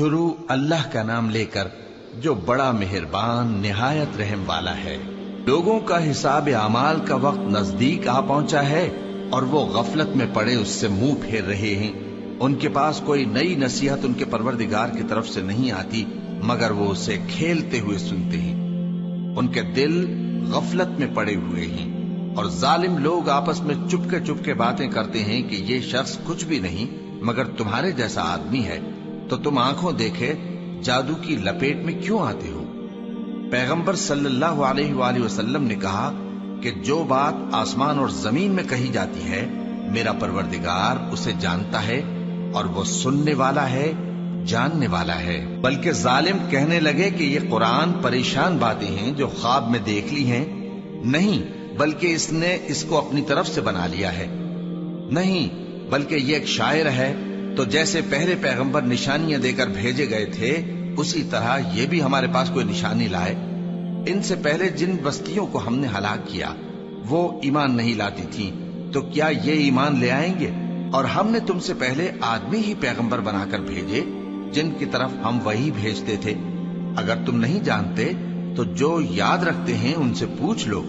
شروع اللہ کا نام لے کر جو بڑا مہربان نہایت رحم والا ہے۔ لوگوں کا حساب اعمال کا وقت نزدیک آ پہنچا ہے اور وہ غفلت میں پڑے اس سے منہ پھیر رہے ہیں۔ ان کے پاس کوئی نئی نصیحت ان کے پروردگار کی طرف سے نہیں آتی مگر وہ اسے کھیلتے ہوئے سنتے ہیں۔ ان کے دل غفلت میں پڑے ہوئے ہیں اور ظالم لوگ آپس میں چپکے باتیں کرتے ہیں کہ یہ شخص کچھ بھی نہیں مگر تمہارے جیسا آدمی ہے، تو تم آنکھوں دیکھے جادو کی لپیٹ میں کیوں آتے ہو؟ پیغمبر صلی اللہ علیہ وآلہ وسلم نے کہا کہ جو بات آسمان اور زمین میں کہی جاتی ہے میرا پروردگار اسے جانتا ہے اور وہ سننے والا ہے، جاننے والا ہے۔ بلکہ ظالم کہنے لگے کہ یہ قرآن پریشان باتیں ہیں جو خواب میں دیکھ لی ہیں، نہیں بلکہ اس نے اس کو اپنی طرف سے بنا لیا ہے، نہیں بلکہ یہ ایک شاعر ہے۔ تو جیسے پہلے پیغمبر نشانیاں دے کر بھیجے گئے تھے اسی طرح یہ بھی ہمارے پاس کوئی نشانی لائے۔ ان سے پہلے جن بستیوں کو ہم نے ہلاک کیا وہ ایمان نہیں لاتی تھیں، تو کیا یہ ایمان لے آئیں گے؟ اور ہم نے تم سے پہلے آدمی ہی پیغمبر بنا کر بھیجے جن کی طرف ہم وہی بھیجتے تھے۔ اگر تم نہیں جانتے تو جو یاد رکھتے ہیں ان سے پوچھ لو۔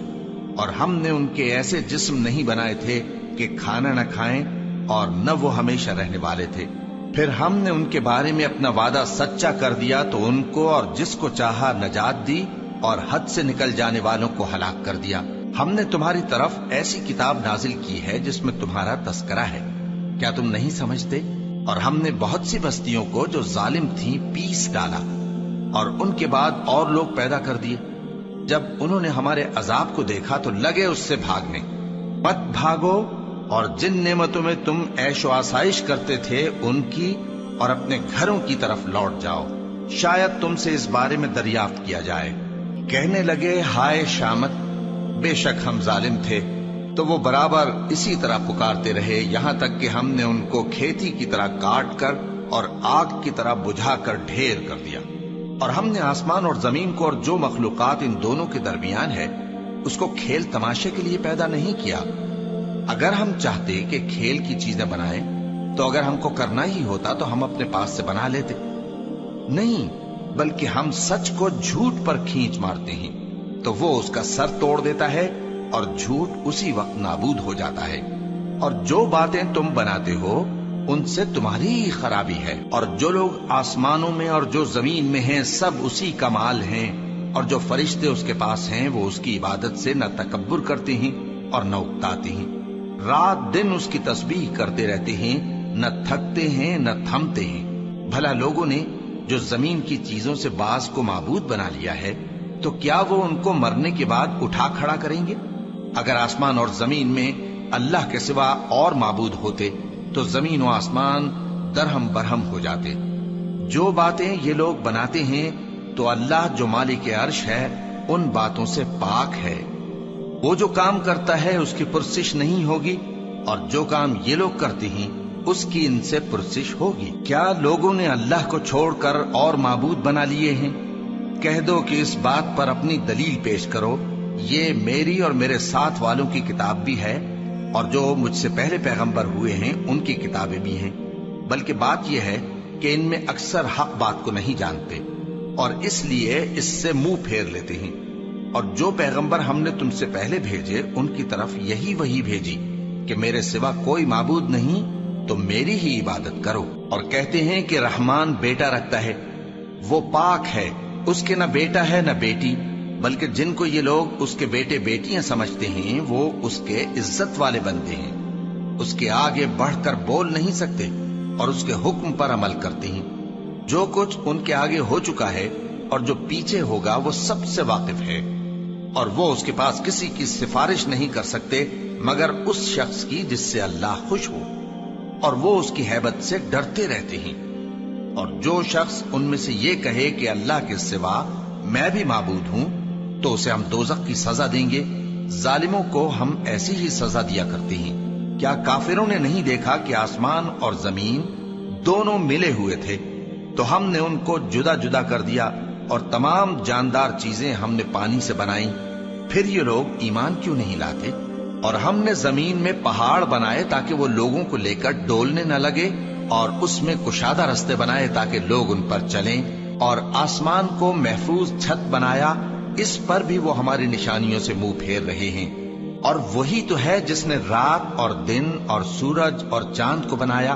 اور ہم نے ان کے ایسے جسم نہیں بنائے تھے کہ کھانا نہ کھائیں اور نہ وہ ہمیشہ رہنے والے تھے۔ پھر ہم نے ان کے بارے میں اپنا وعدہ سچا کر دیا تو ان کو اور جس کو چاہا نجات دی اور حد سے نکل جانے والوں کو ہلاک کر دیا۔ ہم نے تمہاری طرف ایسی کتاب نازل کی ہے جس میں تمہارا تذکرہ ہے، کیا تم نہیں سمجھتے؟ اور ہم نے بہت سی بستیوں کو جو ظالم تھیں پیس ڈالا اور ان کے بعد اور لوگ پیدا کر دیے۔ جب انہوں نے ہمارے عذاب کو دیکھا تو لگے اس سے بھاگنے۔ مت بھاگو اور جن نعمتوں میں تم عیش و آسائش کرتے تھے ان کی اور اپنے گھروں کی طرف لوٹ جاؤ، شاید تم سے اس بارے میں دریافت کیا جائے۔ کہنے لگے ہائے شامت، بے شک ہم ظالم تھے، تو وہ برابر اسی طرح پکارتے رہے یہاں تک کہ ہم نے ان کو کھیتی کی طرح کاٹ کر اور آگ کی طرح بجھا کر ڈھیر کر دیا۔ اور ہم نے آسمان اور زمین کو اور جو مخلوقات ان دونوں کے درمیان ہے اس کو کھیل تماشے کے لیے پیدا نہیں کیا۔ اگر ہم چاہتے کہ کھیل کی چیزیں بنائیں تو اگر ہم کو کرنا ہی ہوتا تو ہم اپنے پاس سے بنا لیتے، نہیں بلکہ ہم سچ کو جھوٹ پر کھینچ مارتے ہیں تو وہ اس کا سر توڑ دیتا ہے اور جھوٹ اسی وقت نابود ہو جاتا ہے۔ اور جو باتیں تم بناتے ہو ان سے تمہاری ہی خرابی ہے، اور جو لوگ آسمانوں میں اور جو زمین میں ہیں سب اسی کا مال ہیں، اور جو فرشتے اس کے پاس ہیں وہ اس کی عبادت سے نہ تکبر کرتے ہیں اور نہ اکتاتے ہیں، رات دن اس کی تسبیح کرتے رہتے ہیں، نہ تھکتے ہیں نہ تھمتے ہیں۔ بھلا لوگوں نے جو زمین کی چیزوں سے بعض کو معبود بنا لیا ہے تو کیا وہ ان کو مرنے کے بعد اٹھا کھڑا کریں گے؟ اگر آسمان اور زمین میں اللہ کے سوا اور معبود ہوتے تو زمین و آسمان درہم برہم ہو جاتے۔ جو باتیں یہ لوگ بناتے ہیں تو اللہ جو مالک عرش ہے ان باتوں سے پاک ہے۔ وہ جو کام کرتا ہے اس کی پرسش نہیں ہوگی، اور جو کام یہ لوگ کرتے ہیں اس کی ان سے پرسش ہوگی۔ کیا لوگوں نے اللہ کو چھوڑ کر اور معبود بنا لیے ہیں؟ کہہ دو کہ اس بات پر اپنی دلیل پیش کرو، یہ میری اور میرے ساتھ والوں کی کتاب بھی ہے اور جو مجھ سے پہلے پیغمبر ہوئے ہیں ان کی کتابیں بھی ہیں، بلکہ بات یہ ہے کہ ان میں اکثر حق بات کو نہیں جانتے اور اس لیے اس سے منہ پھیر لیتے ہیں۔ اور جو پیغمبر ہم نے تم سے پہلے بھیجے ان کی طرف یہی وحی بھیجی کہ میرے سوا کوئی معبود نہیں تو میری ہی عبادت کرو۔ اور کہتے ہیں کہ رحمان بیٹا رکھتا ہے، وہ پاک ہے، اس کے نہ بیٹا ہے نہ بیٹی، بلکہ جن کو یہ لوگ اس کے بیٹے بیٹیاں سمجھتے ہیں وہ اس کے عزت والے بندے ہیں، اس کے آگے بڑھ کر بول نہیں سکتے اور اس کے حکم پر عمل کرتے ہیں۔ جو کچھ ان کے آگے ہو چکا ہے اور جو پیچھے ہوگا وہ سب سے واقف ہے، اور وہ اس کے پاس کسی کی سفارش نہیں کر سکتے مگر اس شخص کی جس سے اللہ خوش ہو، اور وہ اس کی ہیبت سے ڈرتے رہتے ہیں۔ اور جو شخص ان میں سے یہ کہے کہ اللہ کے سوا میں بھی معبود ہوں تو اسے ہم دوزخ کی سزا دیں گے، ظالموں کو ہم ایسی ہی سزا دیا کرتے ہیں۔ کیا کافروں نے نہیں دیکھا کہ آسمان اور زمین دونوں ملے ہوئے تھے تو ہم نے ان کو جدا جدا کر دیا اور تمام جاندار چیزیں ہم نے پانی سے بنائیں، پھر یہ لوگ ایمان کیوں نہیں لاتے؟ اور ہم نے زمین میں پہاڑ بنائے تاکہ وہ لوگوں کو لے کر ڈولنے نہ لگے اور اس میں کشادہ رستے بنائے تاکہ لوگ ان پر چلیں، اور آسمان کو محفوظ چھت بنایا، اس پر بھی وہ ہماری نشانیوں سے منہ پھیر رہے ہیں۔ اور وہی تو ہے جس نے رات اور دن اور سورج اور چاند کو بنایا،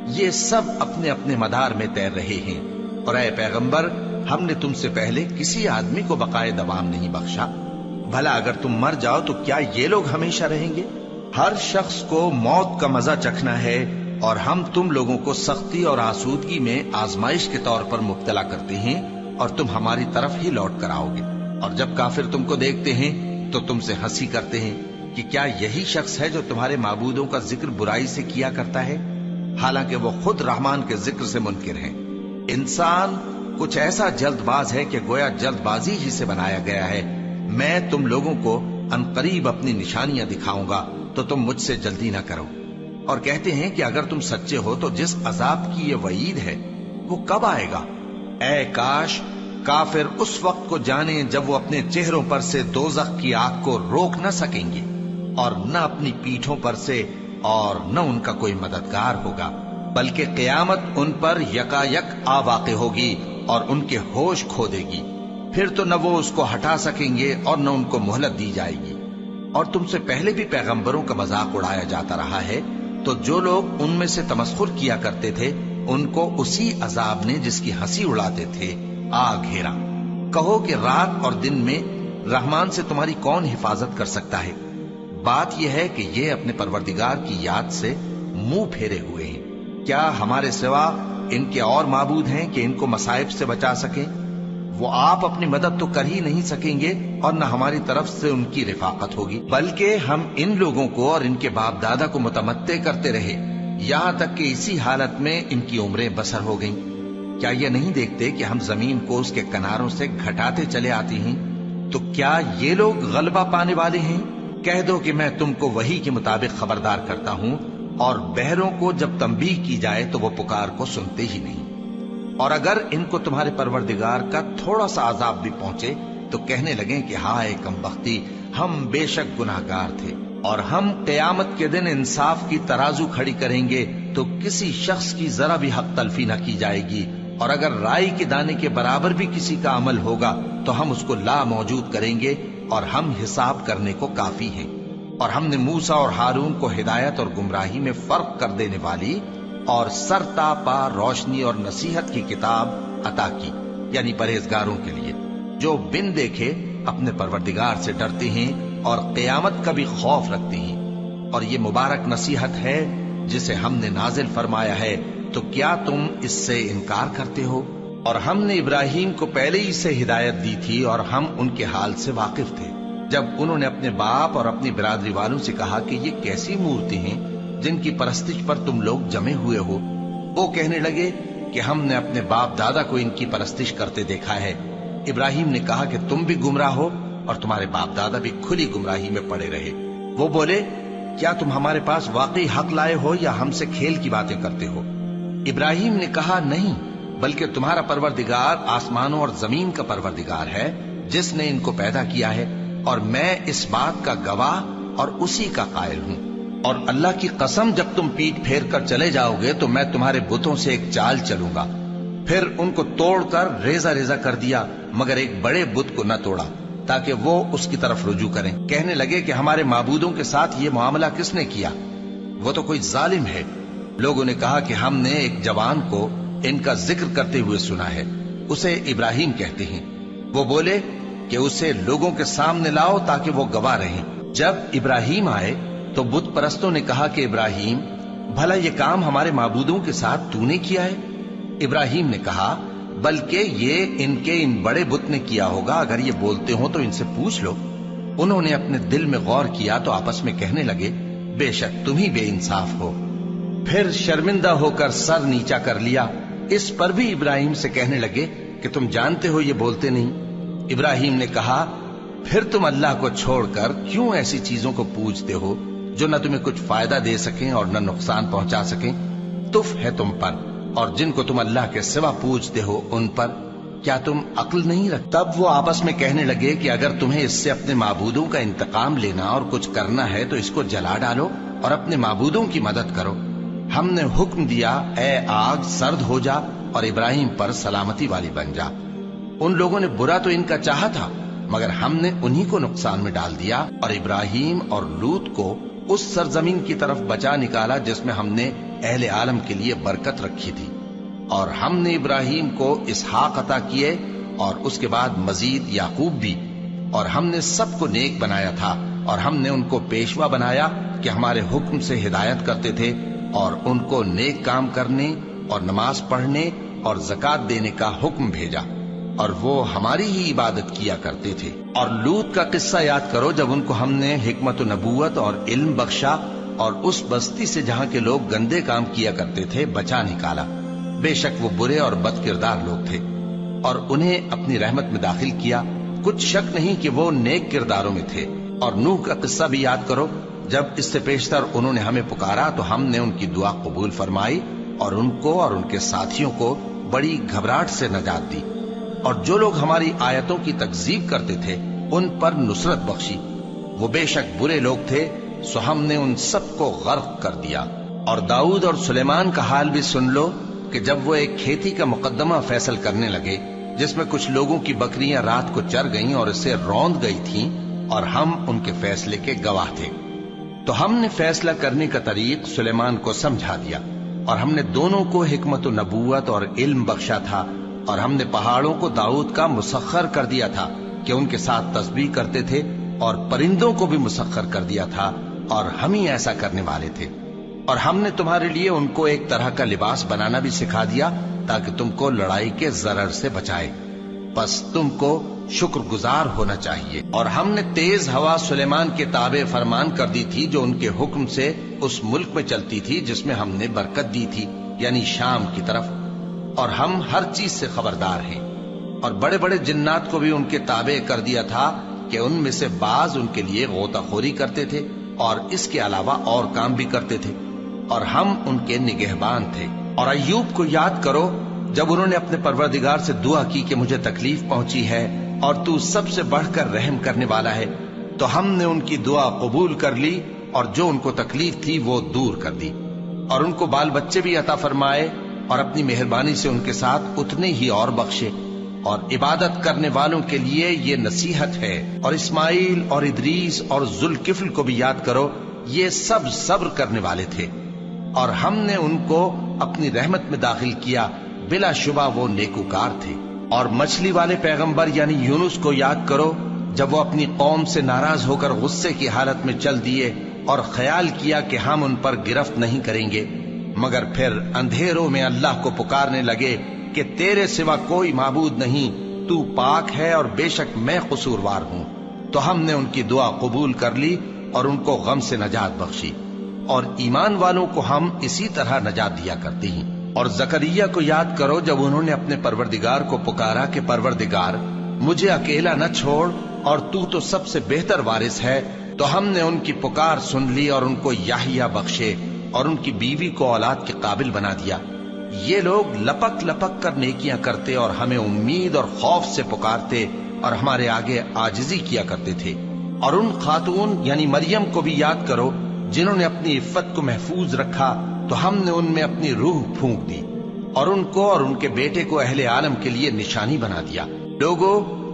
یہ سب اپنے اپنے مدار میں تیر رہے ہیں۔ اور اے پیغمبر، ہم نے تم سے پہلے کسی آدمی کو بقائے دوام نہیں بخشا، بھلا اگر تم مر جاؤ تو کیا یہ لوگ ہمیشہ رہیں گے؟ ہر شخص کو موت کا مزہ چکھنا ہے، اور ہم تم لوگوں کو سختی اور آسودگی میں آزمائش کے طور پر مبتلا کرتے ہیں، اور تم ہماری طرف ہی لوٹ کر آؤ گے۔ اور جب کافر تم کو دیکھتے ہیں تو تم سے ہنسی کرتے ہیں کہ کیا یہی شخص ہے جو تمہارے معبودوں کا ذکر برائی سے کیا کرتا ہے، حالانکہ وہ خود رحمان کے ذکر سے منکر ہیں۔ انسان کچھ ایسا جلد باز ہے کہ گویا جلد بازی ہی سے بنایا گیا ہے۔ میں تم لوگوں کو عنقریب اپنی نشانیاں دکھاؤں گا تو تم مجھ سے جلدی نہ کرو۔ اور کہتے ہیں کہ اگر تم سچے ہو تو جس عذاب کی یہ وعید ہے وہ کب آئے گا؟ اے کاش کافر اس وقت کو جانیں جب وہ اپنے چہروں پر سے دوزخ کی آگ کو روک نہ سکیں گے، اور نہ اپنی پیٹھوں پر سے، اور نہ ان کا کوئی مددگار ہوگا، بلکہ قیامت ان پر یکا یک آ واقع ہوگی اور ان کے ہوش کھو دے گی۔ پھر تو نہ وہ اس کو ہٹا سکیں گے اور نہ ان کو مہلت دی جائے گی۔ اور تم سے پہلے بھی پیغمبروں کا مذاق اڑایا جاتا رہا ہے، تو جو لوگ ان میں سے تمسخر کیا کرتے تھے ان کو اسی عذاب نے جس کی ہنسی اڑاتے تھے آ گھیرا۔ کہو کہ رات اور دن میں رحمان سے تمہاری کون حفاظت کر سکتا ہے؟ بات یہ ہے کہ یہ اپنے پروردگار کی یاد سے منہ پھیرے ہوئے ہیں۔ کیا ہمارے سوا ان کے اور معبود ہیں کہ ان کو مصائب سے بچا سکیں؟ وہ آپ اپنی مدد تو کر ہی نہیں سکیں گے، اور نہ ہماری طرف سے ان کی رفاقت ہوگی، بلکہ ہم ان لوگوں کو اور ان کے باپ دادا کو متمتع کرتے رہے، یہاں تک کہ اسی حالت میں ان کی عمریں بسر ہو گئیں۔ کیا یہ نہیں دیکھتے کہ ہم زمین کو اس کے کناروں سے گھٹاتے چلے آتے ہیں؟ تو کیا یہ لوگ غلبہ پانے والے ہیں؟ کہہ دو کہ میں تم کو وحی کے مطابق خبردار کرتا ہوں، اور بہروں کو جب تنبیہ کی جائے تو وہ پکار کو سنتے ہی نہیں۔ اور اگر ان کو تمہارے پروردگار کا تھوڑا سا عذاب بھی پہنچے تو کہنے لگیں کہ ہائے کم بختی، ہم بے شک گناہگار تھے۔ اور ہم قیامت کے دن انصاف کی ترازو کھڑی کریں گے تو کسی شخص کی ذرا بھی حق تلفی نہ کی جائے گی، اور اگر رائی کے دانے کے برابر بھی کسی کا عمل ہوگا تو ہم اس کو لا موجود کریں گے، اور ہم حساب کرنے کو کافی ہیں۔ اور ہم نے موسیٰ اور ہارون کو ہدایت اور گمراہی میں فرق کر دینے والی اور سر تا پا روشنی اور نصیحت کی کتاب عطا کی، یعنی پرہیزگاروں کے لیے جو بن دیکھے اپنے پروردگار سے ڈرتے ہیں اور قیامت کا بھی خوف رکھتے ہیں۔ اور یہ مبارک نصیحت ہے جسے ہم نے نازل فرمایا ہے، تو کیا تم اس سے انکار کرتے ہو؟ اور ہم نے ابراہیم کو پہلے ہی سے ہدایت دی تھی، اور ہم ان کے حال سے واقف تھے جب انہوں نے اپنے باپ اور اپنی برادری والوں سے کہا کہ یہ کیسی مورتی ہیں جن کی پرستش پر تم لوگ جمے ہوئے ہو۔ وہ کہنے لگے کہ ہم نے اپنے باپ دادا کو ان کی پرستش کرتے دیکھا ہے۔ ابراہیم نے کہا کہ تم بھی گمراہ ہو اور تمہارے باپ دادا بھی کھلی گمراہی میں پڑے رہے۔ وہ بولے کیا تم ہمارے پاس واقعی حق لائے ہو یا ہم سے کھیل کی باتیں کرتے ہو؟ ابراہیم نے کہا نہیں، بلکہ تمہارا پروردگار آسمانوں اور زمین کا پروردگار ہے جس نے ان کو پیدا کیا ہے، اور میں اس بات کا گواہ اور اسی کا قائل ہوں۔ اور اللہ کی قسم جب تم پیٹ پھیر کر چلے جاؤ گے تو میں تمہارے بتوں سے ایک چال چلوں گا۔ پھر ان کو توڑ کر ریزہ ریزہ کر دیا، مگر ایک بڑے بت کو نہ توڑا تاکہ وہ اس کی طرف رجوع کریں۔ کہنے لگے کہ ہمارے معبودوں کے ساتھ یہ معاملہ کس نے کیا؟ وہ تو کوئی ظالم ہے۔ لوگوں نے کہا کہ ہم نے ایک جوان کو ان کا ذکر کرتے ہوئے سنا ہے، اسے ابراہیم کہتے ہیں۔ وہ بولے کہ اسے لوگوں کے سامنے لاؤ تاکہ وہ گواہ رہیں۔ جب ابراہیم آئے تو بت پرستوں نے کہا کہ ابراہیم، بھلا یہ کام ہمارے معبودوں کے ساتھ تو نے کیا ہے؟ ابراہیم نے کہا بلکہ یہ ان کے ان بڑے بت نے کیا ہوگا، اگر یہ بولتے ہوں تو ان سے پوچھ لو۔ انہوں نے اپنے دل میں غور کیا تو آپس میں کہنے لگے بے شک تم ہی بے انصاف ہو۔ پھر شرمندہ ہو کر سر نیچا کر لیا۔ اس پر بھی ابراہیم سے کہنے لگے کہ تم جانتے ہو یہ بولتے نہیں۔ ابراہیم نے کہا پھر تم اللہ کو چھوڑ کر کیوں ایسی چیزوں کو پوجتے ہو جو نہ تمہیں کچھ فائدہ دے سکیں اور نہ نقصان پہنچا سکیں؟ تف ہے تم پر اور جن کو تم اللہ کے سوا پوجتے ہو ان پر، کیا تم عقل نہیں رکھتے؟ تب وہ آپس میں کہنے لگے کہ اگر تمہیں اس سے اپنے معبودوں کا انتقام لینا اور کچھ کرنا ہے تو اس کو جلا ڈالو اور اپنے معبودوں کی مدد کرو۔ ہم نے حکم دیا اے آگ سرد ہو جا اور ابراہیم پر سلامتی والی بن جا۔ ان لوگوں نے برا تو ان کا چاہا تھا، مگر ہم نے انہی کو نقصان میں ڈال دیا اور ابراہیم اور لوط کو اس سرزمین کی طرف بچا نکالا جس میں ہم نے اہل عالم کے لیے برکت رکھی تھی۔ اور ہم نے ابراہیم کو اسحاق عطا کیے اور اس کے بعد مزید یعقوب بھی، اور ہم نے سب کو نیک بنایا تھا، اور ہم نے ان کو پیشوا بنایا کہ ہمارے حکم سے ہدایت کرتے تھے، اور ان کو نیک کام کرنے اور نماز پڑھنے اور زکات دینے کا حکم بھیجا، اور وہ ہماری ہی عبادت کیا کرتے تھے۔ اور لوط کا قصہ یاد کرو جب ان کو ہم نے حکمت و نبوت اور علم بخشا اور اس بستی سے جہاں کے لوگ گندے کام کیا کرتے تھے بچا نکالا۔ بے شک وہ برے اور بد کردار لوگ تھے، اور انہیں اپنی رحمت میں داخل کیا، کچھ شک نہیں کہ وہ نیک کرداروں میں تھے۔ اور نوح کا قصہ بھی یاد کرو جب اس سے پیشتر انہوں نے ہمیں پکارا تو ہم نے ان کی دعا قبول فرمائی اور ان کو اور ان کے ساتھیوں کو بڑی گھبراہٹ سے نجات دی، اور جو لوگ ہماری آیتوں کی تکذیب کرتے تھے ان پر نصرت بخشی۔ وہ بے شک برے لوگ تھے، سو ہم نے ان سب کو غرق کر دیا۔ اور داؤد اور سلیمان کا حال بھی سن لو کہ جب وہ ایک کھیتی کا مقدمہ فیصل کرنے لگے جس میں کچھ لوگوں کی بکریاں رات کو چر گئیں اور اسے روند گئی تھیں، اور ہم ان کے فیصلے کے گواہ تھے، تو ہم نے فیصلہ کرنے کا طریق سلیمان کو سمجھا دیا، اور ہم نے دونوں کو حکمت و نبوت اور علم بخشا تھا، اور ہم نے پہاڑوں کو داؤد کا مسخر کر دیا تھا کہ ان کے ساتھ تسبیح کرتے تھے، اور پرندوں کو بھی مسخر کر دیا تھا، اور ہم ہی ایسا کرنے والے تھے۔ اور ہم نے تمہارے لیے ان کو ایک طرح کا لباس بنانا بھی سکھا دیا تاکہ تم کو لڑائی کے ضرر سے بچائے، پس تم کو شکر گزار ہونا چاہیے۔ اور ہم نے تیز ہوا سلیمان کے تابع فرمان کر دی تھی جو ان کے حکم سے اس ملک میں چلتی تھی جس میں ہم نے برکت دی تھی، یعنی شام کی طرف، اور ہم ہر چیز سے خبردار ہیں۔ اور بڑے بڑے جنات کو بھی ان کے تابع کر دیا تھا کہ ان میں سے بعض ان کے لیے غوطہ خوری کرتے تھے اور اس کے علاوہ اور کام بھی کرتے تھے، اور ہم ان کے نگہبان تھے۔ اور ایوب کو یاد کرو جب انہوں نے اپنے پروردگار سے دعا کی کہ مجھے تکلیف پہنچی ہے اور تو سب سے بڑھ کر رحم کرنے والا ہے، تو ہم نے ان کی دعا قبول کر لی اور جو ان کو تکلیف تھی وہ دور کر دی، اور ان کو بال بچے بھی عطا فرمائے، اور اپنی مہربانی سے ان کے ساتھ اتنے ہی اور بخشے۔ اور عبادت کرنے والوں کے لیے یہ نصیحت ہے۔ اور اسماعیل اور ادریس اور ذوالکفل کو بھی یاد کرو، یہ سب صبر کرنے والے تھے، اور ہم نے ان کو اپنی رحمت میں داخل کیا، بلا شبہ وہ نیکوکار تھے۔ اور مچھلی والے پیغمبر یعنی یونس کو یاد کرو جب وہ اپنی قوم سے ناراض ہو کر غصے کی حالت میں چل دیے اور خیال کیا کہ ہم ان پر گرفت نہیں کریں گے، مگر پھر اندھیروں میں اللہ کو پکارنے لگے کہ تیرے سوا کوئی معبود نہیں، تو پاک ہے اور بے شک میں قصوروار ہوں، تو ہم نے ان کی دعا قبول کر لی اور ان کو غم سے نجات بخشی، اور ایمان والوں کو ہم اسی طرح نجات دیا کرتے ہیں۔ اور زکریا کو یاد کرو جب انہوں نے اپنے پروردگار کو پکارا کہ پروردگار مجھے اکیلا نہ چھوڑ اور تو سب سے بہتر وارث ہے، تو ہم نے ان کی پکار سن لی اور ان کو یحییٰ بخشے اور ان کی بیوی کو اولاد کے قابل بنا دیا۔ یہ لوگ لپک لپک کر نیکیاں کرتے اور ہمیں امید اور خوف سے پکارتے اور ہمارے آگے عاجزی کیا کرتے تھے۔ اور ان خاتون یعنی مریم کو بھی یاد کرو جنہوں نے اپنی عفت کو محفوظ رکھا، تو ہم نے ان میں اپنی روح پھونک دی اور ان کو اور ان کے بیٹے کو اہل عالم کے لیے نشانی بنا دیا۔ لوگو،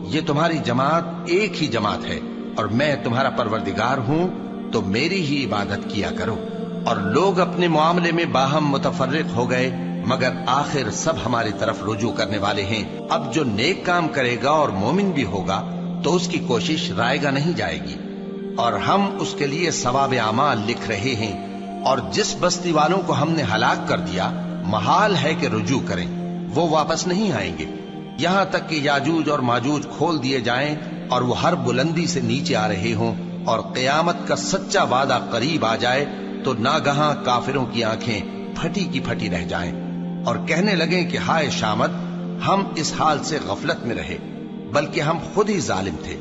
یہ تمہاری جماعت ایک ہی جماعت ہے اور میں تمہارا پروردگار ہوں، تو میری ہی عبادت کیا کرو۔ اور لوگ اپنے معاملے میں باہم متفرق ہو گئے، مگر آخر سب ہماری طرف رجوع کرنے والے ہیں۔ اب جو نیک کام کرے گا اور مومن بھی ہوگا تو اس کی کوشش رائے گا نہیں جائے گی، اور ہم اس کے لیے ثواب اعمال لکھ رہے ہیں۔ اور جس بستی والوں کو ہم نے ہلاک کر دیا، محال ہے کہ رجوع کریں، وہ واپس نہیں آئیں گے، یہاں تک کہ یاجوج اور ماجوج کھول دیے جائیں اور وہ ہر بلندی سے نیچے آ رہے ہوں، اور قیامت کا سچا وعدہ قریب آ جائے تو ناگہاں کافروں کی آنکھیں پھٹی کی پھٹی رہ جائیں اور کہنے لگیں کہ ہائے شامت، ہم اس حال سے غفلت میں رہے، بلکہ ہم خود ہی ظالم تھے۔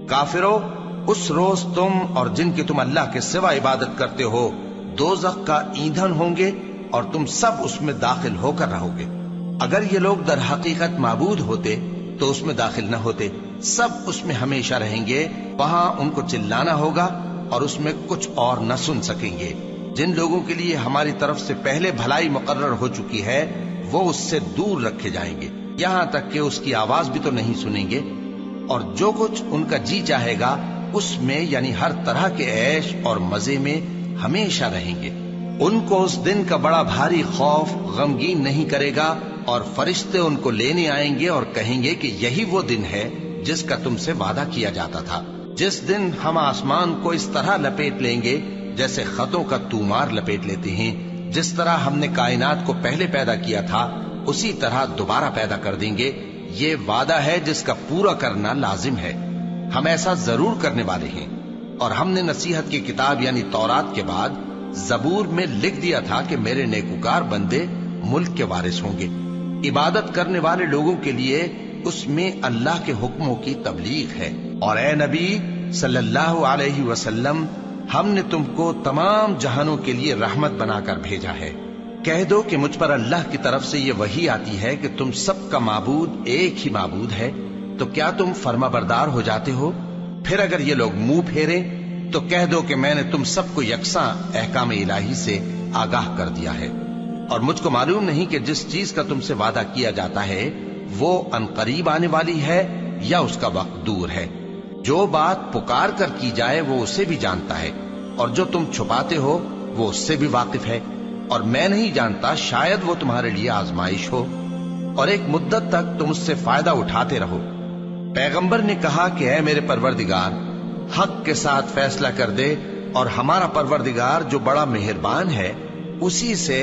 کافرو، اس روز تم اور جن کی تم اللہ کے سوا عبادت کرتے ہو دوزخ کا ایندھن ہوں گے اور تم سب اس میں داخل ہو کر رہو گے۔ اگر یہ لوگ در حقیقت معبود ہوتے تو اس میں داخل نہ ہوتے، سب اس میں ہمیشہ رہیں گے، وہاں ان کو چلانا ہوگا اور اس میں کچھ اور نہ سن سکیں گے۔ جن لوگوں کے لیے ہماری طرف سے پہلے بھلائی مقرر ہو چکی ہے وہ اس سے دور رکھے جائیں گے، یہاں تک کہ اس کی آواز بھی تو نہیں سنیں گے، اور جو کچھ ان کا جی چاہے گا اس میں یعنی ہر طرح کے عیش اور مزے میں ہمیشہ رہیں گے۔ ان کو اس دن کا بڑا بھاری خوف غمگین نہیں کرے گا، اور فرشتے ان کو لینے آئیں گے اور کہیں گے کہ یہی وہ دن ہے جس کا تم سے وعدہ کیا جاتا تھا، جس دن ہم آسمان کو اس طرح لپیٹ لیں گے جیسے خطوں کا تومار لپیٹ لیتے ہیں، جس طرح ہم نے کائنات کو پہلے پیدا کیا تھا اسی طرح دوبارہ پیدا کر دیں گے۔ یہ وعدہ ہے جس کا پورا کرنا لازم ہے، ہم ایسا ضرور کرنے والے ہیں۔ اور ہم نے نصیحت کی کتاب یعنی تورات کے بعد زبور میں لکھ دیا تھا کہ میرے نیکوکار بندے ملک کے وارث ہوں گے۔ عبادت کرنے والے لوگوں کے لیے اس میں اللہ کے حکموں کی تبلیغ ہے۔ اور اے نبی صلی اللہ علیہ وسلم، ہم نے تم کو تمام جہانوں کے لیے رحمت بنا کر بھیجا ہے۔ کہہ دو کہ مجھ پر اللہ کی طرف سے یہ وحی آتی ہے کہ تم سب کا معبود ایک ہی معبود ہے، تو کیا تم فرما بردار ہو جاتے ہو؟ پھر اگر یہ لوگ منہ پھیریں تو کہہ دو کہ میں نے تم سب کو یکساں احکام الہی سے آگاہ کر دیا ہے، اور مجھ کو معلوم نہیں کہ جس چیز کا تم سے وعدہ کیا جاتا ہے وہ عنقریب آنے والی ہے یا اس کا وقت دور ہے۔ جو بات پکار کر کی جائے وہ اسے بھی جانتا ہے، اور جو تم چھپاتے ہو وہ اس سے بھی واقف ہے، اور میں نہیں جانتا شاید وہ تمہارے لیے آزمائش ہو، اور ایک مدت تک تم اس سے فائدہ اٹھاتے رہو۔ پیغمبر نے کہا کہ اے میرے پروردگار، حق کے ساتھ فیصلہ کر دے، اور ہمارا پروردگار جو بڑا مہربان ہے اسی سے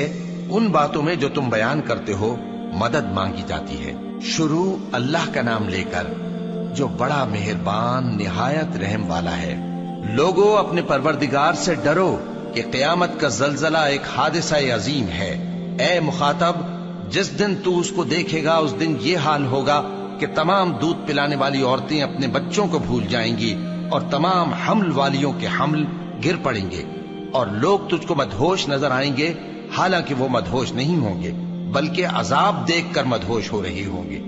ان باتوں میں جو تم بیان کرتے ہو مدد مانگی جاتی ہے۔ شروع اللہ کا نام لے کر جو بڑا مہربان نہایت رحم والا ہے۔ لوگوں اپنے پروردگار سے ڈرو کہ قیامت کا زلزلہ ایک حادثہ عظیم ہے۔ اے مخاطب، جس دن تو اس کو دیکھے گا اس دن یہ حال ہوگا کہ تمام دودھ پلانے والی عورتیں اپنے بچوں کو بھول جائیں گی، اور تمام حمل والیوں کے حمل گر پڑیں گے، اور لوگ تجھ کو مدہوش نظر آئیں گے، حالانکہ وہ مدہوش نہیں ہوں گے بلکہ عذاب دیکھ کر مدہوش ہو رہے ہوں گے۔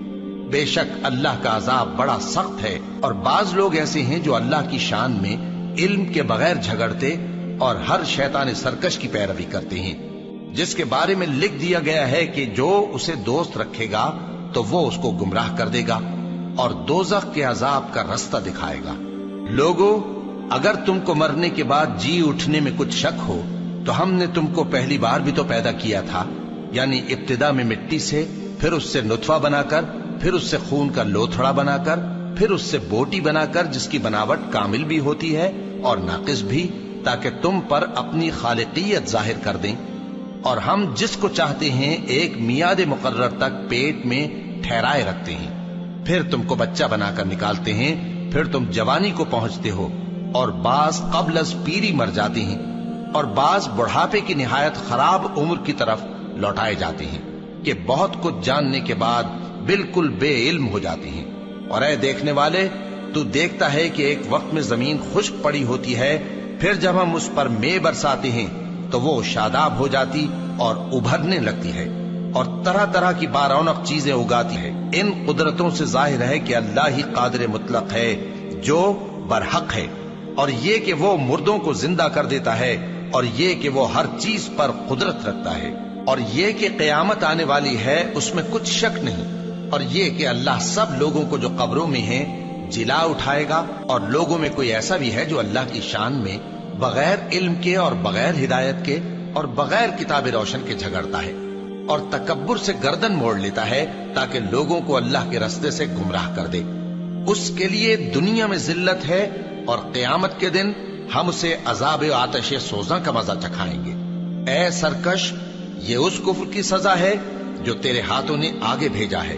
بے شک اللہ کا عذاب بڑا سخت ہے، اور بعض لوگ ایسے ہیں جو اللہ کی شان میں علم کے بغیر جھگڑتے اور ہر شیطان سرکش کی پیروی کرتے ہیں، جس کے بارے میں لکھ دیا گیا ہے کہ جو اسے دوست رکھے گا تو وہ اس کو گمراہ کر دے گا اور دوزخ کے عذاب کا رستہ دکھائے گا۔ لوگو، اگر تم کو مرنے کے بعد جی اٹھنے میں کچھ شک ہو تو ہم نے تم کو پہلی بار بھی تو پیدا کیا تھا، یعنی ابتدا میں مٹی سے، پھر اس سے نطفہ بنا کر، پھر اس سے خون کا لوتھڑا بنا کر، پھر اس سے بوٹی بنا کر جس کی بناوٹ کامل بھی ہوتی ہے اور ناقص بھی، تاکہ تم پر اپنی خالقیت ظاہر کر دیں۔ اور ہم جس کو چاہتے ہیں ایک میعاد مقرر تک پیٹ میں ٹھہرائے رکھتے ہیں، پھر تم کو بچہ بنا کر نکالتے ہیں، پھر تم جوانی کو پہنچتے ہو، اور بعض قبل از پیری مر جاتے ہیں، اور بعض بڑھاپے کی نہایت خراب عمر کی طرف لوٹائے جاتے ہیں کہ بہت کچھ جاننے کے بعد بالکل بے علم ہو جاتے ہیں۔ اور اے دیکھنے والے، تو دیکھتا ہے کہ ایک وقت میں زمین خشک پڑی ہوتی ہے، پھر جب ہم اس پر مے برساتے ہیں تو وہ شاداب ہو جاتی اور ابھرنے لگتی ہے، اور طرح طرح کی بارونق چیزیں اگاتی ہے۔ ان قدرتوں سے ظاہر ہے کہ اللہ ہی قادر مطلق ہے جو برحق ہے، اور یہ کہ وہ مردوں کو زندہ کر دیتا ہے، اور یہ کہ وہ ہر چیز پر قدرت رکھتا ہے، اور یہ کہ قیامت آنے والی ہے اس میں کچھ شک نہیں، اور یہ کہ اللہ سب لوگوں کو جو قبروں میں ہیں جلا اٹھائے گا۔ اور لوگوں میں کوئی ایسا بھی ہے جو اللہ کی شان میں بغیر علم کے اور بغیر ہدایت کے اور بغیر کتاب روشن کے جھگڑتا ہے، اور تکبر سے گردن موڑ لیتا ہے تاکہ لوگوں کو اللہ کے رستے سے گمراہ کر دے۔ اس کے لیے دنیا میں ذلت ہے، اور قیامت کے دن ہم اسے عذاب آتش سوزاں کا مزہ چکھائیں گے۔ اے سرکش، یہ اس کفر کی سزا ہے جو تیرے ہاتھوں نے آگے بھیجا ہے،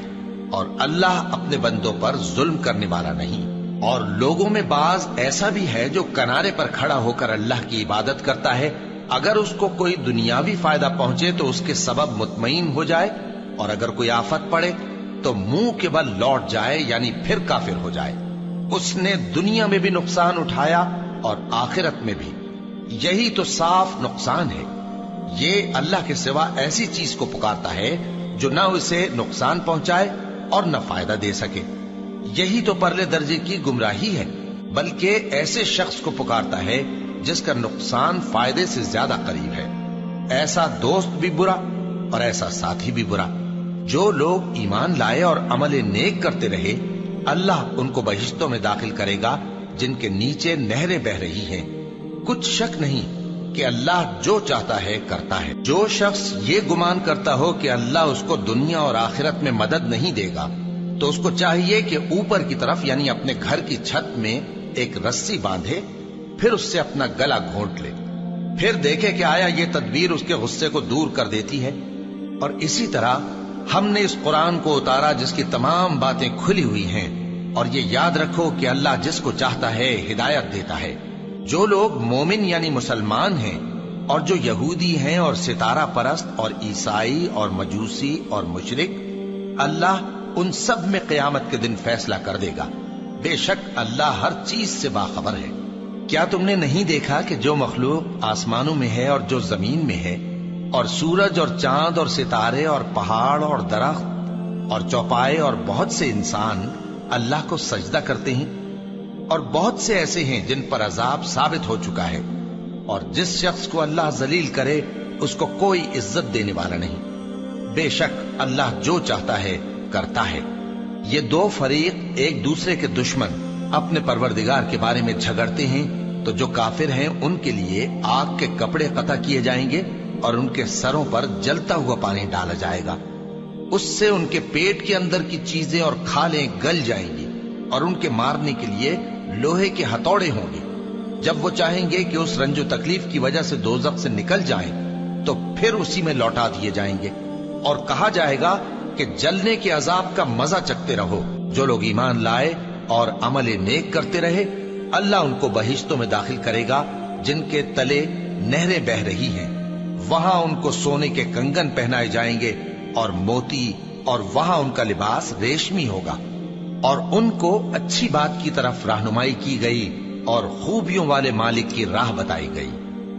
اور اللہ اپنے بندوں پر ظلم کرنے والا نہیں۔ اور لوگوں میں بعض ایسا بھی ہے جو کنارے پر کھڑا ہو کر اللہ کی عبادت کرتا ہے، اگر اس کو کوئی دنیاوی فائدہ پہنچے تو اس کے سبب مطمئن ہو جائے، اور اگر کوئی آفت پڑے تو منہ کے بل لوٹ جائے، یعنی پھر کافر ہو جائے۔ اس نے دنیا میں بھی نقصان اٹھایا اور آخرت میں بھی، یہی تو صاف نقصان ہے۔ یہ اللہ کے سوا ایسی چیز کو پکارتا ہے جو نہ اسے نقصان پہنچائے اور نہ فائدہ دے سکے، یہی تو پرلے درجے کی گمراہی ہے۔ بلکہ ایسے شخص کو پکارتا ہے جس کا نقصان فائدے سے زیادہ قریب ہے۔ ایسا دوست بھی برا اور ایسا ساتھی بھی برا۔ جو لوگ ایمان لائے اور عمل نیک کرتے رہے، اللہ ان کو بہشتوں میں داخل کرے گا جن کے نیچے نہریں بہ رہی ہیں۔ کچھ شک نہیں کہ اللہ جو چاہتا ہے کرتا ہے۔ جو شخص یہ گمان کرتا ہو کہ اللہ اس کو دنیا اور آخرت میں مدد نہیں دے گا، تو اس کو چاہیے کہ اوپر کی طرف یعنی اپنے گھر کی چھت میں ایک رسی باندھے، پھر اس سے اپنا گلا گھونٹ لے، پھر دیکھے کہ آیا یہ تدبیر اس کے غصے کو دور کر دیتی ہے۔ اور اسی طرح ہم نے اس قرآن کو اتارا جس کی تمام باتیں کھلی ہوئی ہیں، اور یہ یاد رکھو کہ اللہ جس کو چاہتا ہے ہدایت دیتا ہے۔ جو لوگ مومن یعنی مسلمان ہیں اور جو یہودی ہیں اور ستارہ پرست اور عیسائی اور مجوسی اور مشرک، اللہ ان سب میں قیامت کے دن فیصلہ کر دے گا۔ بے شک اللہ ہر چیز سے باخبر ہے۔ کیا تم نے نہیں دیکھا کہ جو مخلوق آسمانوں میں ہے اور جو زمین میں ہے، اور سورج اور چاند اور ستارے اور پہاڑ اور درخت اور چوپائے اور بہت سے انسان اللہ کو سجدہ کرتے ہیں، اور بہت سے ایسے ہیں جن پر عذاب ثابت ہو چکا ہے، اور جس شخص کو اللہ ذلیل کرے اس کو کوئی عزت دینے والا نہیں۔ بے شک اللہ جو چاہتا ہے کرتا ہے۔ یہ دو فریق ایک دوسرے کے دشمن اپنے پروردگار کے بارے میں جھگڑتے ہیں، تو جو کافر ہیں ان کے لیے آگ کے کپڑے قطع کیے جائیں گے اور ان کے سروں پر جلتا ہوا پانی ڈالا جائے گا۔ اس سے ان کے پیٹ کے اندر کی چیزیں اور کھالیں گل جائیں گی، اور ان کے مارنے کے لیے لوہے کے ہتھوڑے ہوں گے۔ جب وہ چاہیں گے کہ اس رنج و تکلیف کی وجہ سے دوزخ سے نکل جائیں تو پھر اسی میں لوٹا دیے جائیں گے، اور کہا جائے گا کہ جلنے کے عذاب کا مزہ چکھتے رہو۔ جو لوگ ایمان لائے اور عمل نیک کرتے رہے، اللہ ان کو بہشتوں میں داخل کرے گا جن کے تلے نہریں بہ رہی ہیں۔ وہاں ان کو سونے کے کنگن پہنائے جائیں گے اور موتی، اور وہاں ان کا لباس ریشمی ہوگا، اور ان کو اچھی بات کی طرف رہنمائی کی گئی اور خوبیوں والے مالک کی راہ بتائی گئی۔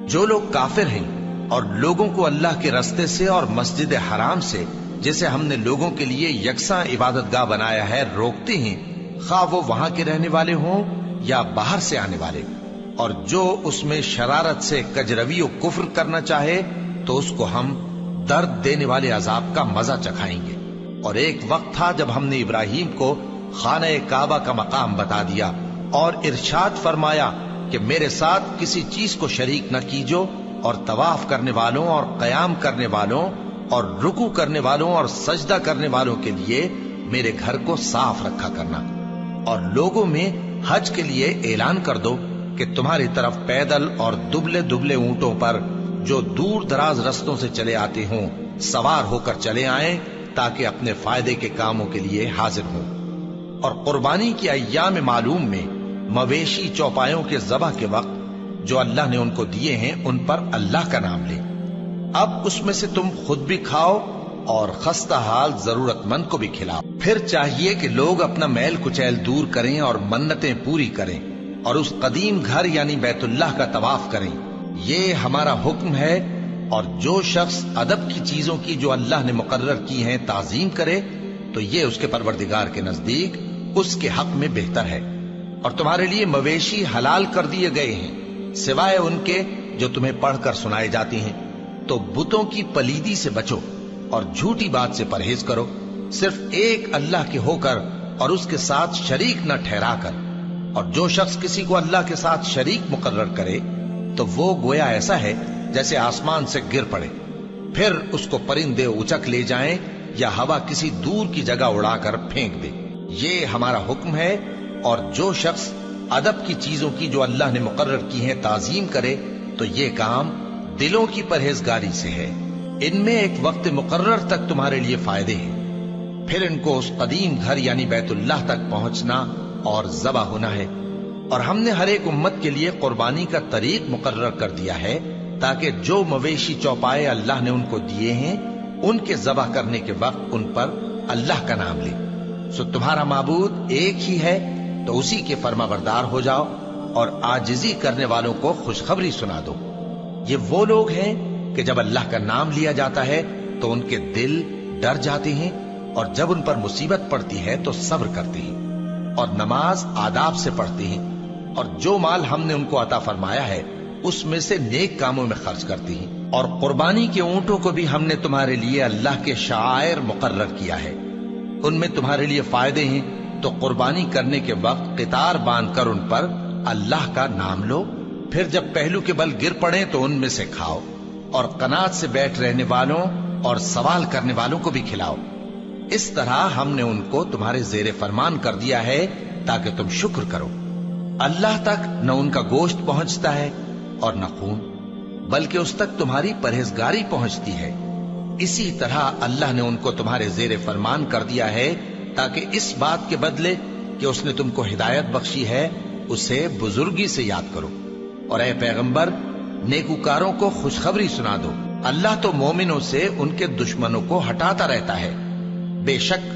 جو لوگ کافر ہیں اور لوگوں کو اللہ کے رستے سے اور مسجد حرام سے، جسے ہم نے لوگوں کے لیے یکساں عبادت گاہ بنایا ہے، روکتے ہیں، خواہ وہ وہاں کے رہنے والے ہوں یا باہر سے آنے والے، اور جو اس میں شرارت سے کجروی و کفر کرنا چاہے تو اس کو ہم درد دینے والے عذاب کا مزہ چکھائیں گے۔ اور ایک وقت تھا جب ہم نے ابراہیم کو خانہ کعبہ کا مقام بتا دیا اور ارشاد فرمایا کہ میرے ساتھ کسی چیز کو شریک نہ کیجو، اور طواف کرنے والوں اور قیام کرنے والوں اور رکوع کرنے والوں اور سجدہ کرنے والوں کے لیے میرے گھر کو صاف رکھا کرنا۔ اور لوگوں میں حج کے لیے اعلان کر دو کہ تمہاری طرف پیدل اور دبلے دبلے اونٹوں پر جو دور دراز رستوں سے چلے آتے ہوں سوار ہو کر چلے آئیں، تاکہ اپنے فائدے کے کاموں کے لیے حاضر ہوں۔ اور قربانی کی ایام معلوم میں مویشی چوپایوں کے ذبح کے وقت جو اللہ نے ان کو دیے ہیں ان پر اللہ کا نام لے۔ اب اس میں سے تم خود بھی کھاؤ اور خستہ حال ضرورت مند کو بھی کھلاؤ۔ پھر چاہیے کہ لوگ اپنا میل کچیل دور کریں اور منتیں پوری کریں، اور اس قدیم گھر یعنی بیت اللہ کا طواف کریں۔ یہ ہمارا حکم ہے، اور جو شخص ادب کی چیزوں کی جو اللہ نے مقرر کی ہیں تعظیم کرے تو یہ اس کے پروردگار کے نزدیک اس کے حق میں بہتر ہے۔ اور تمہارے لیے مویشی حلال کر دیے گئے ہیں سوائے ان کے جو تمہیں پڑھ کر سنائے جاتے ہیں۔ تو بتوں کی پلیدی سے بچو اور جھوٹی بات سے پرہیز کرو، صرف ایک اللہ کے ہو کر اور اس کے ساتھ شریک نہ ٹھہرا کر۔ اور جو شخص کسی کو اللہ کے ساتھ شریک مقرر کرے تو وہ گویا ایسا ہے جیسے آسمان سے گر پڑے، پھر اس کو پرندے اچک لے جائیں یا ہوا کسی دور کی جگہ اڑا کر پھینک دے۔ یہ ہمارا حکم ہے، اور جو شخص ادب کی چیزوں کی جو اللہ نے مقرر کی ہیں تعظیم کرے تو یہ کام دلوں کی پرہیزگاری سے ہے۔ ان میں ایک وقت مقرر تک تمہارے لیے فائدے ہیں، پھر ان کو اس قدیم گھر یعنی بیت اللہ تک پہنچنا اور ذبح ہونا ہے۔ اور ہم نے ہر ایک امت کے لیے قربانی کا طریق مقرر کر دیا ہے، تاکہ جو مویشی چوپائے اللہ نے ان کو دیے ہیں ان کے ذبح کرنے کے وقت ان پر اللہ کا نام لے۔ سو تمہارا معبود ایک ہی ہے، تو اسی کے فرما بردار ہو جاؤ اور عاجزی کرنے والوں کو خوشخبری سنا دو۔ یہ وہ لوگ ہیں کہ جب اللہ کا نام لیا جاتا ہے تو ان کے دل ڈر جاتے ہیں، اور جب ان پر مصیبت پڑتی ہے تو صبر کرتے ہیں اور نماز آداب سے پڑھتے ہیں۔ اور جو مال ہم نے ان کو عطا فرمایا ہے اس میں سے نیک کاموں میں خرچ کرتی ہیں، اور قربانی کے اونٹوں کو بھی ہم نے تمہارے لیے اللہ کے شعائر مقرر کیا ہے، ان میں تمہارے لیے فائدے ہیں، تو قربانی کرنے کے وقت قطار باندھ کر ان پر اللہ کا نام لو، پھر جب پہلو کے بل گر پڑے تو ان میں سے کھاؤ، اور قناعت سے بیٹھ رہنے والوں اور سوال کرنے والوں کو بھی کھلاؤ۔ اس طرح ہم نے ان کو تمہارے زیر فرمان کر دیا ہے تاکہ تم شکر کرو۔ اللہ تک نہ ان کا گوشت پہنچتا ہے اور نہ خون، بلکہ اس تک تمہاری پرہیزگاری پہنچتی ہے۔ اسی طرح اللہ نے ان کو تمہارے زیر فرمان کر دیا ہے تاکہ اس بات کے بدلے کہ اس نے تم کو ہدایت بخشی ہے اسے بزرگی سے یاد کرو۔ اور اے پیغمبر، نیکوکاروں کو خوشخبری سنا دو، اللہ تو مومنوں سے ان کے دشمنوں کو ہٹاتا رہتا ہے۔ بے شک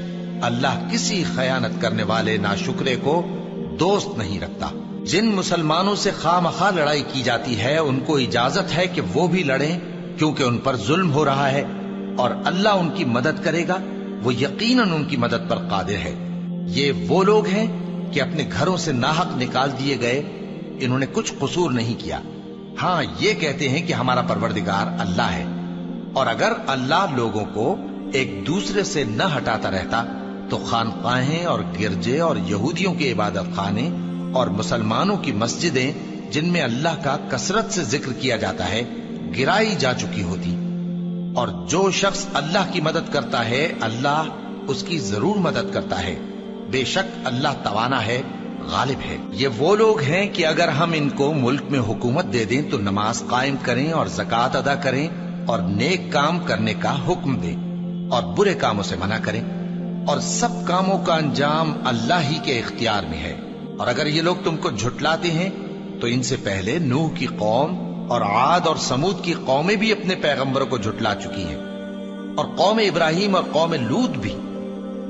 اللہ کسی خیانت کرنے والے ناشکرے کو دوست نہیں رکھتا۔ جن مسلمانوں سے خواہ مخواہ لڑائی کی جاتی ہے ان کو اجازت ہے کہ وہ بھی لڑیں، کیونکہ ان پر ظلم ہو رہا ہے، اور اللہ ان کی مدد کرے گا، وہ یقیناً ان کی مدد پر قادر ہے۔ یہ وہ لوگ ہیں کہ اپنے گھروں سے ناحق نکال دیے گئے، انہوں نے کچھ قصور نہیں کیا، ہاں یہ کہتے ہیں کہ ہمارا پروردگار اللہ ہے۔ اور اگر اللہ لوگوں کو ایک دوسرے سے نہ ہٹاتا رہتا تو خانقاہیں اور گرجے اور یہودیوں کے عبادت خانے اور مسلمانوں کی مسجدیں جن میں اللہ کا کثرت سے ذکر کیا جاتا ہے گرائی جا چکی ہوتی۔ اور جو شخص اللہ کی مدد کرتا ہے اللہ اس کی ضرور مدد کرتا ہے، بے شک اللہ توانا ہے، غالب ہے۔ یہ وہ لوگ ہیں کہ اگر ہم ان کو ملک میں حکومت دے دیں تو نماز قائم کریں اور زکوٰۃ ادا کریں اور نیک کام کرنے کا حکم دیں اور برے کاموں سے منع کریں، اور سب کاموں کا انجام اللہ ہی کے اختیار میں ہے۔ اور اگر یہ لوگ تم کو جھٹلاتے ہیں تو ان سے پہلے نوح کی قوم اور عاد اور سمود کی قومیں بھی اپنے پیغمبروں کو جھٹلا چکی ہیں، اور قوم ابراہیم اور قوم لوط بھی،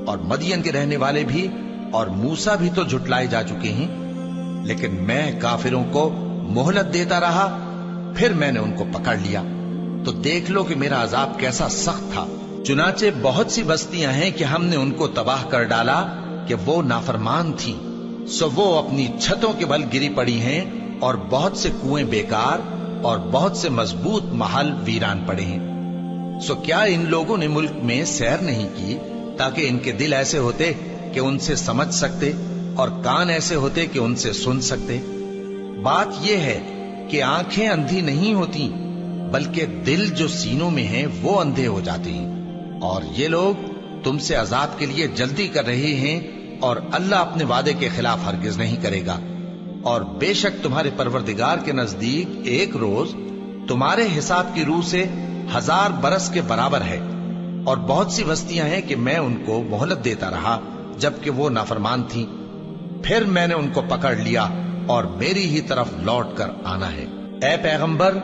اور مدین کے رہنے والے بھی، اور موسیٰ بھی تو جھٹلائے جا چکے ہیں۔ لیکن میں کافروں کو مہلت دیتا رہا، پھر میں نے ان کو پکڑ لیا، تو دیکھ لو کہ میرا عذاب کیسا سخت تھا۔ چنانچہ بہت سی بستیاں ہیں کہ ہم نے ان کو تباہ کر ڈالا کہ وہ نافرمان تھی، سو وہ اپنی چھتوں کے بل گری پڑی ہیں، اور بہت سے کنویں بیکار اور بہت سے مضبوط محل ویران پڑے ہیں۔ سو کیا ان لوگوں نے ملک میں سیر نہیں کی تاکہ ان کے دل ایسے ہوتے کہ ان سے سمجھ سکتے اور کان ایسے ہوتے کہ ان سے سن سکتے؟ بات یہ ہے کہ آنکھیں اندھی نہیں ہوتی، بلکہ دل جو سینوں میں ہیں وہ اندھے ہو جاتے ہیں۔ اور یہ لوگ تم سے عذاب کے لیے جلدی کر رہے ہیں، اور اللہ اپنے وعدے کے خلاف ہرگز نہیں کرے گا۔ اور بے شک تمہارے پروردگار کے نزدیک ایک روز تمہارے حساب کی روح سے 1000 برس کے برابر ہے۔ اور بہت سی بستیاں ہیں کہ میں ان کو مہلت دیتا رہا جبکہ وہ نافرمان تھیں، پھر میں نے ان کو پکڑ لیا اور میری ہی طرف لوٹ کر آنا ہے۔ اے پیغمبر،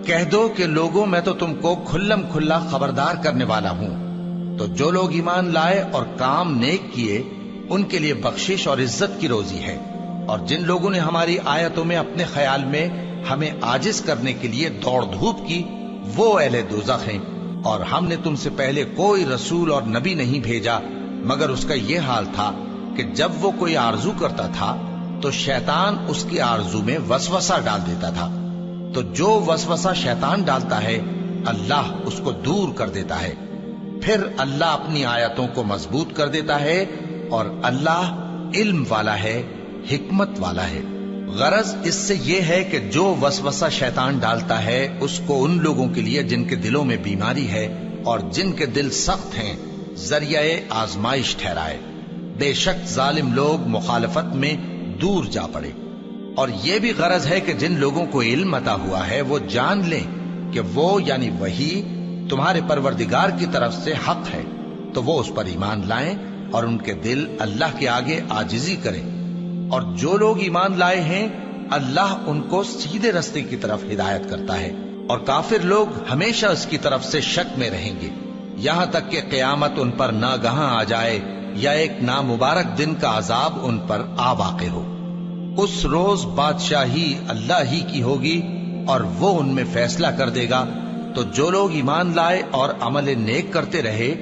کہہ دو کہ لوگوں میں تو تم کو کھلم کھلا خبردار کرنے والا ہوں، تو جو لوگ ایمان لائے اور کام نیک کیے ان کے لیے بخشش اور عزت کی روزی ہے، اور جن لوگوں نے ہماری آیتوں میں اپنے خیال میں ہمیں عاجز کرنے کے لیے دوڑ دھوپ کی وہ اہل دوزخ ہیں۔ اور ہم نے تم سے پہلے کوئی رسول اور نبی نہیں بھیجا مگر اس کا یہ حال تھا کہ جب وہ کوئی آرزو کرتا تھا تو شیطان اس کی آرزو میں وسوسہ ڈال دیتا تھا، تو جو وسوسہ شیطان ڈالتا ہے اللہ اس کو دور کر دیتا ہے، پھر اللہ اپنی آیتوں کو مضبوط کر دیتا ہے، اور اللہ علم والا ہے، حکمت والا ہے۔ غرض اس سے یہ ہے کہ جو وسوسہ شیطان ڈالتا ہے اس کو ان لوگوں کے لیے جن کے دلوں میں بیماری ہے اور جن کے دل سخت ہیں ذریعہ آزمائش ٹھہرائے۔ بے شک ظالم لوگ مخالفت میں دور جا پڑے۔ اور یہ بھی غرض ہے کہ جن لوگوں کو علم عطا ہوا ہے وہ جان لیں کہ وہ یعنی وحی تمہارے پروردگار کی طرف سے حق ہے، تو وہ اس پر ایمان لائیں اور ان کے دل اللہ کے آگے عاجزی کریں۔ اور جو لوگ ایمان لائے ہیں اللہ ان کو سیدھے رستے کی طرف ہدایت کرتا ہے، اور کافر لوگ ہمیشہ اس کی طرف سے شک میں رہیں گے، یہاں تک کہ قیامت ان پر ناگہاں آ جائے یا ایک نامبارک دن کا عذاب ان پر آ واقع ہو۔ اس روز بادشاہی اللہ ہی کی ہوگی اور وہ ان میں فیصلہ کر دے گا، تو جو لوگ ایمان لائے اور عمل نیک کرتے رہے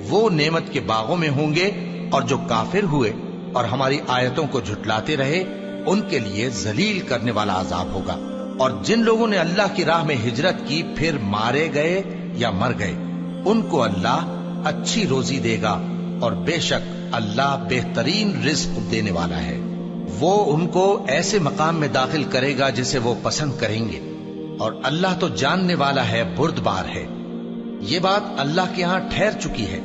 وہ نعمت کے باغوں میں ہوں گے، اور جو کافر ہوئے اور ہماری آیتوں کو جھٹلاتے رہے ان کے لیے ذلیل کرنے والا عذاب ہوگا۔ اور جن لوگوں نے اللہ کی راہ میں ہجرت کی پھر مارے گئے یا مر گئے ان کو اللہ اچھی روزی دے گا، اور بے شک اللہ بہترین رزق دینے والا ہے۔ وہ ان کو ایسے مقام میں داخل کرے گا جسے وہ پسند کریں گے، اور اللہ تو جاننے والا ہے، بردبار ہے۔ یہ بات اللہ کے ہاں ٹھہر چکی ہے،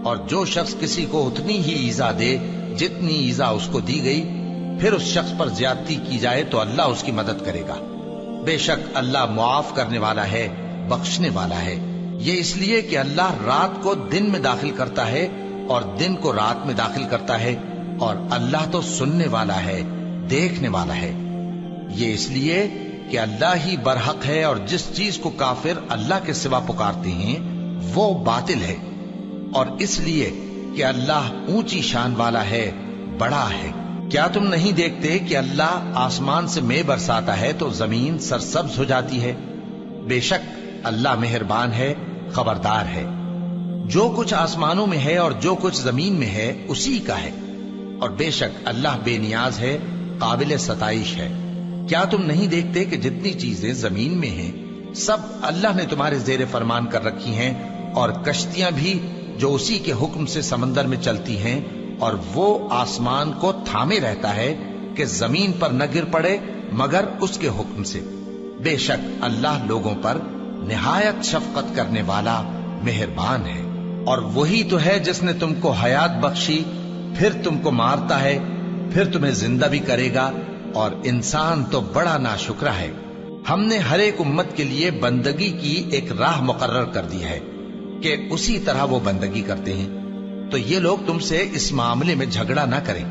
اور جو شخص کسی کو اتنی ہی ایذا دے جتنی ایذا اس کو دی گئی، پھر اس شخص پر زیادتی کی جائے تو اللہ اس کی مدد کرے گا۔ بے شک اللہ معاف کرنے والا ہے، بخشنے والا ہے۔ یہ اس لیے کہ اللہ رات کو دن میں داخل کرتا ہے اور دن کو رات میں داخل کرتا ہے، اور اللہ تو سننے والا ہے، دیکھنے والا ہے۔ یہ اس لیے کہ اللہ ہی برحق ہے، اور جس چیز کو کافر اللہ کے سوا پکارتے ہیں وہ باطل ہے، اور اس لیے کہ اللہ اونچی شان والا ہے، بڑا ہے۔ کیا تم نہیں دیکھتے کہ اللہ آسمان سے مے برساتا ہے تو زمین سرسبز ہو جاتی ہے؟ بے شک اللہ مہربان ہے، خبردار ہے۔ جو کچھ آسمانوں میں ہے اور جو کچھ زمین میں ہے اسی کا ہے، اور بے شک اللہ بے نیاز ہے، قابل ستائش ہے۔ کیا تم نہیں دیکھتے کہ جتنی چیزیں زمین میں ہیں سب اللہ نے تمہارے زیر فرمان کر رکھی ہیں، اور کشتیاں بھی جو اسی کے حکم سے سمندر میں چلتی ہیں، اور وہ آسمان کو تھامے رہتا ہے کہ زمین پر نہ گر پڑے مگر اس کے حکم سے۔ بے شک اللہ لوگوں پر نہایت شفقت کرنے والا مہربان ہے۔ اور وہی تو ہے جس نے تم کو حیات بخشی، پھر تم کو مارتا ہے، پھر تمہیں زندہ بھی کرے گا، اور انسان تو بڑا ناشکرا ہے۔ ہم نے ہر ایک امت کے لیے بندگی کی ایک راہ مقرر کر دی ہے کہ اسی طرح وہ بندگی کرتے ہیں، تو یہ لوگ تم سے اس معاملے میں جھگڑا نہ کریں،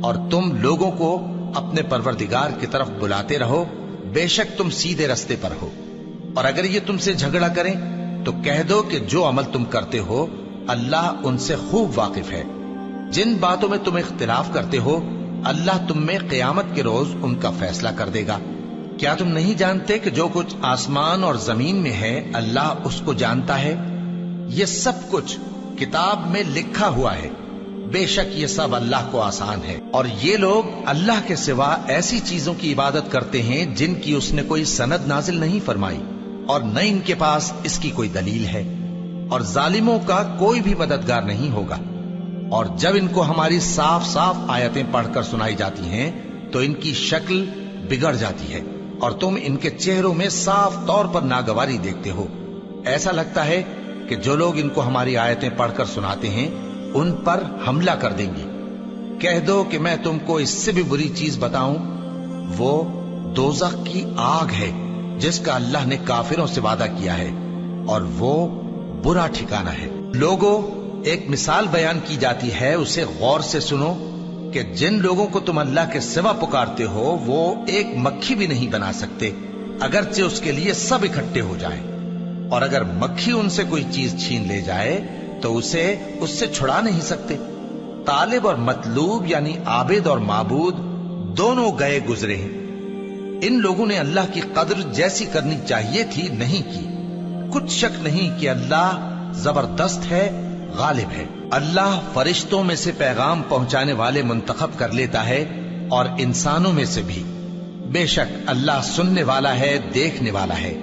اور تم لوگوں کو اپنے پروردگار کی طرف بلاتے رہو، بے شک تم سیدھے رستے پر ہو۔ اور اگر یہ تم سے جھگڑا کریں تو کہہ دو کہ جو عمل تم کرتے ہو اللہ ان سے خوب واقف ہے۔ جن باتوں میں تم اختلاف کرتے ہو اللہ تم میں قیامت کے روز ان کا فیصلہ کر دے گا۔ کیا تم نہیں جانتے کہ جو کچھ آسمان اور زمین میں ہے اللہ اس کو جانتا ہے؟ یہ سب کچھ کتاب میں لکھا ہوا ہے، بے شک یہ سب اللہ کو آسان ہے۔ اور یہ لوگ اللہ کے سوا ایسی چیزوں کی عبادت کرتے ہیں جن کی اس نے کوئی سند نازل نہیں فرمائی، اور نہ ان کے پاس اس کی کوئی دلیل ہے، اور ظالموں کا کوئی بھی مددگار نہیں ہوگا۔ اور جب ان کو ہماری صاف صاف آیتیں پڑھ کر سنائی جاتی ہیں تو ان کی شکل بگڑ جاتی ہے، اور تم ان کے چہروں میں صاف طور پر ناگواری دیکھتے ہو۔ ایسا لگتا ہے کہ جو لوگ ان کو ہماری آیتیں پڑھ کر سناتے ہیں ان پر حملہ کر دیں گے۔ کہہ دو کہ میں تم کو اس سے بھی بری چیز بتاؤں، وہ دوزخ کی آگ ہے جس کا اللہ نے کافروں سے وعدہ کیا ہے، اور وہ برا ٹھکانہ ہے۔ لوگوں، ایک مثال بیان کی جاتی ہے، اسے غور سے سنو کہ جن لوگوں کو تم اللہ کے سوا پکارتے ہو وہ ایک مکھی بھی نہیں بنا سکتے اگرچہ اس کے لیے سب اکٹھے ہو جائیں، اور اگر مکھی ان سے کوئی چیز چھین لے جائے تو اسے اس سے چھڑا نہیں سکتے۔ طالب اور مطلوب یعنی عابد اور معبود دونوں گئے گزرے ہیں۔ ان لوگوں نے اللہ کی قدر جیسی کرنی چاہیے تھی نہیں کی۔ کچھ شک نہیں کہ اللہ زبردست ہے، غالب ہے۔ اللہ فرشتوں میں سے پیغام پہنچانے والے منتخب کر لیتا ہے اور انسانوں میں سے بھی۔ بے شک اللہ سننے والا ہے، دیکھنے والا ہے۔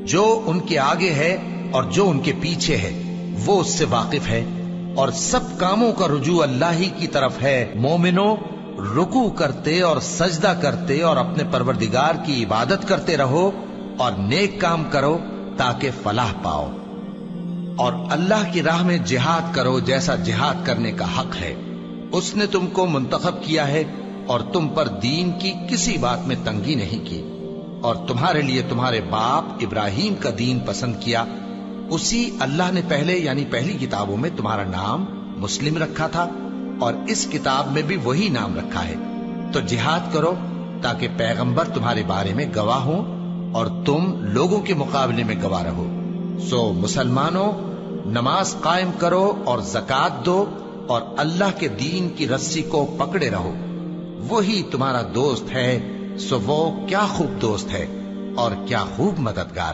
جو ان کے آگے ہے اور جو ان کے پیچھے ہے وہ اس سے واقف ہے، اور سب کاموں کا رجوع اللہ ہی کی طرف ہے۔ مومنوں، رکوع کرتے اور سجدہ کرتے اور اپنے پروردگار کی عبادت کرتے رہو اور نیک کام کرو تاکہ فلاح پاؤ، اور اللہ کی راہ میں جہاد کرو جیسا جہاد کرنے کا حق ہے۔ اس نے تم کو منتخب کیا ہے اور تم پر دین کی کسی بات میں تنگی نہیں کی، اور تمہارے لیے تمہارے باپ ابراہیم کا دین پسند کیا۔ اسی اللہ نے پہلے یعنی پہلی کتابوں میں تمہارا نام مسلم رکھا تھا، اور اس کتاب میں بھی وہی نام رکھا ہے۔ تو جہاد کرو تاکہ پیغمبر تمہارے بارے میں گواہ ہوں اور تم لوگوں کے مقابلے میں گواہ رہو۔ سو مسلمانوں، نماز قائم کرو اور زکوٰۃ دو اور اللہ کے دین کی رسی کو پکڑے رہو، وہی تمہارا دوست ہے۔ سو وہ کیا خوب دوست ہے اور کیا خوب مددگار ہے۔